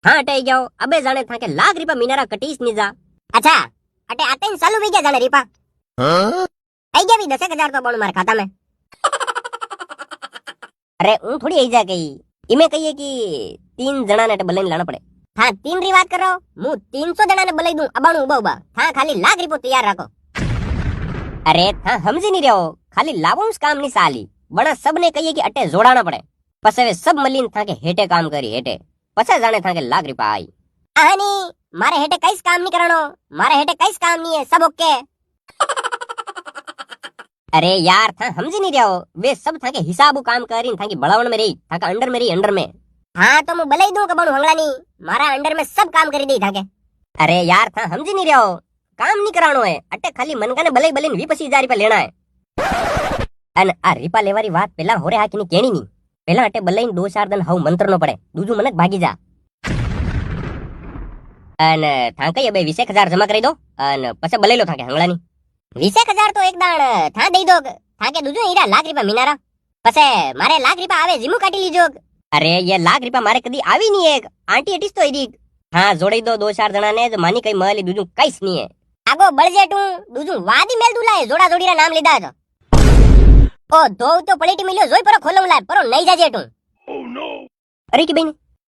हाँ अटे गयो अबे जाने था के लाख रुपया मीनारा कटीस निजा। अच्छा अटे आते ही चालू भी गया जाने रिपा आई गया भी 10,000 तो बोल मार खाता में। अरे हूं थोड़ी आई जा गई इमे कहिए कि 3 जना ने बलैन लाना पड़े। हाँ 3 री बात कर रहा हूं 300 जना ने बलाई दूं अबाणु उबा उबा हाँ खाली लाख रुपया तैयार रखो। अरे था समझी नहीं रहो खाली लावों काम नहीं साली बड़ा सब ने कहिए कि अटे जोड़ाना पड़े पसे वे सब मलीन था के हेटे काम करी हेटे पसे जाने था के लाख रुपया आई। आनी मारे हेटे कईस काम नहीं करनो मारे हेटे कईस काम नहीं है सब ओके। अरे यार था समझी नहीं रहो वे सब था के हिसाबू काम करी था की बड़ावन में रही था का अंडर में रही अंडर में। हाँ तो मैं बलाई दूं कबण हंगला नहीं मारा अंडर में सब काम करी दी था के। अरे यार था समझी नहीं रहो काम नहीं करानो है अटे खाली मनका ने बलाई बलीन 20,000 रुपया लेना है। अन आ रिपा लेवारी बात पेला होरे हा कि नहीं केणी नहीं पेला अटे बलाईन 2-4 दिन हव मंत्र नो पड़े दूजू मनक भागी जा। अन था कई अबे 20,000 जमा करी दो अन पछे बलाई लो था के हंगला नहीं 20,000 तो एक दाण था दई दो था के दूजू हीरा लाख रुपया मीनारा पछे मारे लाख रुपया आवे जीमू काटी लीजो। अरे ये लाख रुपया मारे कदी आवी नहीं एक आंटी एटिस तो एडी हाँ जोड़ी दो 2-4 जना ने जो मानी कई मली दूजू कईस नहीं है आगो बळजेटू दूजू वादी मेल दुलाए जोड़ा जोड़ी रा नाम लीधा जो ओ दो तो पलेटी मिलियो जोई पर खोलम लाए पर नहीं जाजे टू। अरे की बेन